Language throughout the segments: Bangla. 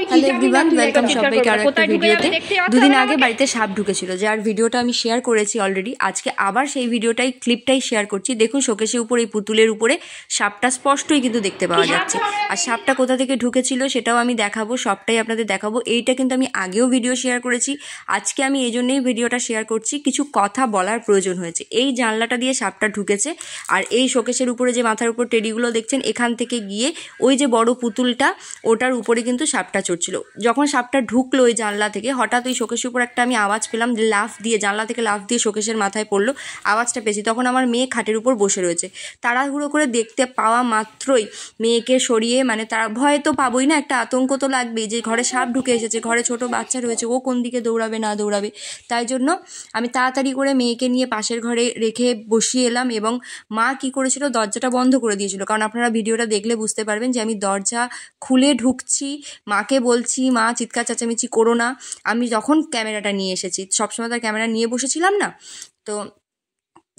হ্যালো এভরিওয়ান, ওয়েলকাম সবাইকে আরো একটা ভিডিওতে। দুদিন আগে বাড়িতে সাপ ঢুকেছিল, যার ভিডিওটা আমি শেয়ার করেছি অলরেডি। আজকে আবার সেই ক্লিপটাই শেয়ার করছি। দেখুন, শোকেশের উপরে, এই পুতুলের উপরে সাপটা স্পষ্টই কিন্তু দেখতে পাওয়া যাচ্ছে। আর সাপটা কোথা থেকে ঢুকেছিল সেটাও আমি দেখাবো, সবটাই আপনাদের দেখাবো। এইটা কিন্তু আমি আগেও ভিডিও শেয়ার করেছি। আজকে আমি এই জন্যই ভিডিওটা শেয়ার করছি, কিছু কথা বলার প্রয়োজন হয়েছে। এই জানলাটা দিয়ে সাপটা ঢুকেছে, আর এই শোকেশের উপরে যে মাথার উপর টেডিগুলো দেখছেন, এখান থেকে গিয়ে ওই যে বড় পুতুলটা, ওটার উপরে কিন্তু সাপটা চড়ছিল। যখন সাপটা ঢুকলো ওই জানলা থেকে, হঠাৎ ওই শোকেশের উপর একটা আমি আওয়াজ পেলাম, যে লাফ দিয়ে, জানলা থেকে লাফ দিয়ে শোকেশের মাথায় পড়লো। আওয়াজটা পেয়েছি, তখন আমার মেয়ে খাটের উপর বসে রয়েছে। তাড়াহুড়ো করে দেখতে পাওয়া মাত্রই মেয়েকে সরিয়ে, মানে তারা ভয় তো পাবোই না, একটা আতঙ্ক তো লাগবেই যে ঘরে সাপ ঢুকে এসেছে, ঘরে ছোট বাচ্চা রয়েছে, ও কোন দিকে দৌড়াবে না দৌড়াবে। তাই জন্য আমি তাড়াতাড়ি করে মেয়েকে নিয়ে পাশের ঘরে রেখে বসিয়ে এলাম। এবং মা কি করেছিল, দরজাটা বন্ধ করে দিয়েছিল। কারণ আপনারা ভিডিওটা দেখলে বুঝতে পারবেন যে আমি দরজা খুলে ঢুকছি, মাকে বলছি মা চিৎকার চেঁচামেচি করো না। আমি যখন ক্যামেরাটা নিয়ে এসেছি, সবসময় তার ক্যামেরা নিয়ে বসেছিলাম না, তো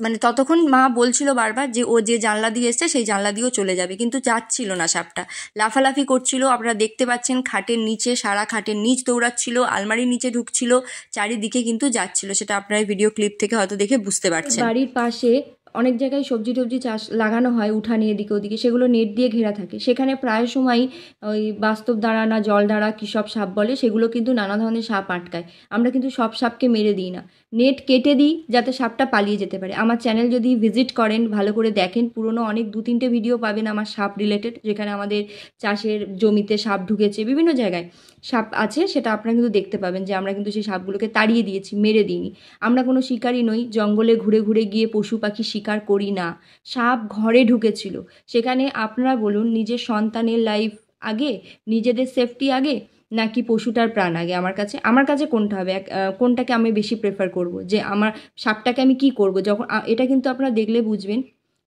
মানে ততক্ষণ মা বলছিল বারবার যে ও যে জানলা দিয়ে এসছে সেই জানলা দিয়েও চলে যাবে, কিন্তু যাচ্ছিল না। সাপটা লাফালাফি করছিল, আপনারা দেখতে পাচ্ছেন। খাটের নিচে, সারা খাটের নিচ দৌড়াচ্ছিল, আলমারির নিচে ঢুকছিল, চারিদিকে কিন্তু যাচ্ছিল। সেটা আপনারা ভিডিও ক্লিপ থেকে হয়তো দেখে বুঝতে পারছেন। বাড়ির পাশে অনেক জায়গায় সবজি টবজি চাষ লাগানো হয়, উঠানে এদিকে ওদিকে, সেগুলো নেট দিয়ে ঘেরা থাকে। সেখানে প্রায় সময় ওই বাস্তব দাঁড়া না জল দাঁড়া কী সব সাপ বলে, সেগুলো কিন্তু নানা ধরনের সাপ আটকায়। আমরা কিন্তু সব সাপকে মেরে দিই না, নেট কেটে দিই যাতে সাপটা পালিয়ে যেতে পারে। আমার চ্যানেল যদি ভিজিট করেন, ভালো করে দেখেন, পুরনো অনেক 2-3টে ভিডিও পাবেন আমার সাপ রিলেটেড, যেখানে আমাদের চাষের জমিতে সাপ ঢুকেছে, বিভিন্ন জায়গায় সাপ আছে, সেটা আপনারা কিন্তু দেখতে পাবেন যে আমরা কিন্তু সেই সাপগুলোকে তাড়িয়ে দিয়েছি, মেরে দিইনি। আমরা কোনো শিকারী নই, জঙ্গলে ঘুরে ঘুরে গিয়ে পশু পাখি শিকার করি না। সাপ ঘরে ঢুকেছিল, সেখানে আপনারা বলুন, নিজের সন্তানের লাইফ আগে, নিজেদের সেফটি আগে, নাকি পশুটার প্রাণ আগে? আমার কাছে কোনটা হবে? কোনটাকে আমি বেশি প্রেফার করব? যে আমার সাপটাকে আমি কি করব যখন এটা কিন্তু আপনারা দেখলে বুঝবেন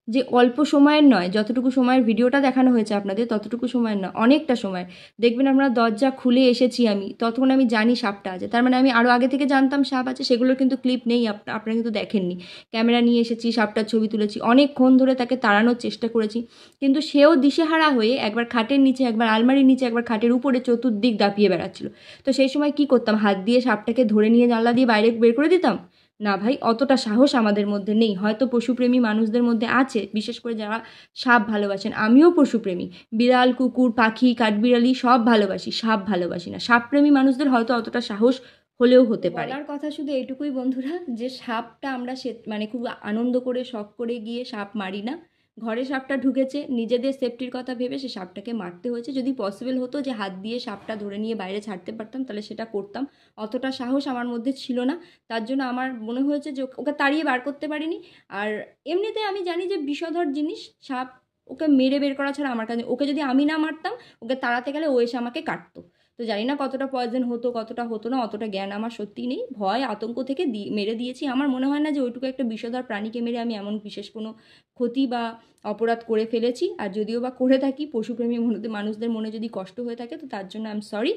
যে অল্প সময়ের নয়, যতটুকু সময়ের ভিডিওটা দেখানো হয়েছে আপনাদের ততটুকু সময়ের নয়, অনেকটা সময়। দেখবেন আপনারা, দরজা খুলে এসেছি আমি, ততক্ষণ আমি জানি সাপটা আছে, তার মানে আমি আরও আগে থেকে জানতাম সাপ আছে। সেগুলোর কিন্তু ক্লিপ নেই, আপনারা কিন্তু দেখেননি। ক্যামেরা নিয়ে এসেছি, সাপটার ছবি তুলেছি, অনেকক্ষণ ধরে তাকে তাড়ানোর চেষ্টা করেছি, কিন্তু সেও দিশেহারা হয়ে একবার খাটের নিচে, একবার আলমারির নিচে, একবার খাটের উপরে, চতুর্দিক দাপিয়ে বেড়াচ্ছিল। তো সেই সময় কি করতাম? হাত দিয়ে সাপটাকে ধরে নিয়ে জানলা দিয়ে বাইরে বের করে দিতাম না? ভাই, অতটা সাহস আমাদের মধ্যে নেই। হয়তো পশুপ্রেমী মানুষদের মধ্যে আছে, বিশেষ করে যারা সাপ ভালোবাসেন। আমিও পশুপ্রেমী, বিড়াল, কুকুর, পাখি, কাঠবিড়ালি সব ভালোবাসি, সাপ ভালোবাসি না। সাপপ্রেমী মানুষদের হয়তো অতটা সাহস হলেও হতে পারে। বলার কথা শুধু এইটুকুই বন্ধুরা, যে সাপটা আমরা মানে খুব আনন্দ করে, শখ করে গিয়ে সাপ মারি না। ঘরে সাপটা ঢুকেছে, নিজেদের সেফটির কথা ভেবে সে সাপটাকে মারতে হয়েছে। যদি পসিবল হতো যে হাত দিয়ে সাপটা ধরে নিয়ে বাইরে ছাড়তে পারতাম, তাহলে সেটা করতাম। অতটা সাহস আমার মধ্যে ছিল না, তার জন্য আমার মনে হয়েছে যে ওকে তাড়িয়ে বার করতে পারিনি। আর এমনিতে আমি জানি যে বিষধর জিনিস সাপ, ওকে মেরে বের করা ছাড়া আমার কাছে, ওকে যদি আমি না মারতাম, ওকে তাড়াতে গেলে ও এসে আমাকে কাটতো। তো জানি না কতটা পয়জন হতো, কতটা হতো না, অতটা জ্ঞান আমার সত্যিই নেই। ভয় আতঙ্ক থেকে মেরে দিয়েছি। আমার মনে হয় না যে ওইটুকু একটা বিষধর প্রাণীকে মেরে আমি এমন বিশেষ কোনো ক্ষতি বা অপরাধ করে ফেলেছি। আর যদিও বা করে থাকি, পশুপ্রেমী মানুষদের মনে যদি কষ্ট হয়ে থাকে, তো তার জন্য আই এম সরি।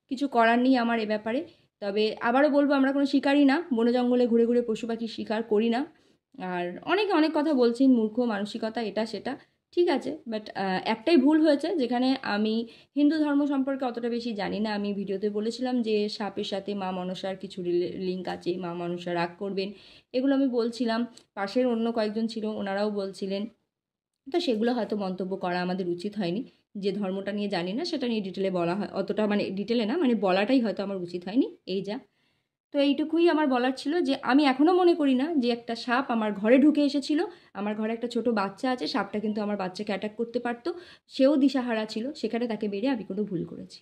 কিছু করার নেই আমার এ ব্যাপারে। তবে আবারও বলবো, আমরা কোনো শিকারই না, বনে জঙ্গলে ঘুরে ঘুরে পশু পাখি শিকার করি না। আর অনেকে অনেক কথা বলছেন, মূর্খ মানসিকতা, এটা সেটা, ঠিক আছে। বাট একটাই ভুল হয়েছে, যেখানে আমি হিন্দু ধর্ম সম্পর্কে অতটা বেশি জানি না। আমি ভিডিওতে বলেছিলাম যে সাপের সাথে মা মনসার কিছু লিঙ্ক আছে, মা মনসা রাগ করবেন, এগুলো আমি বলছিলাম। পাশের অন্য কয়েকজন ছিল, ওনারাও বলছিলেন। তো সেগুলো হয়তো মন্তব্য করা আমাদের উচিত হয়নি। যে ধর্মটা নিয়ে জানি না সেটা নিয়ে ডিটেলে বলা হয়, অতটা মানে ডিটেলে না, মানে বলাটাই হয়তো আমার উচিত হয়নি। এই যা। তো এইটুকুই আমার বলার ছিল, যে আমি এখনও মনে করি না যে একটা সাপ আমার ঘরে ঢুকে এসেছিল। আমার ঘরে একটা ছোট বাচ্চা আছে, সাপটা কিন্তু আমার বাচ্চাকে অ্যাটাক করতে পারতো, সেও দিশাহারা ছিল, সেখানে তাকে বেরিয়ে আমি কোনো ভুল করেছি।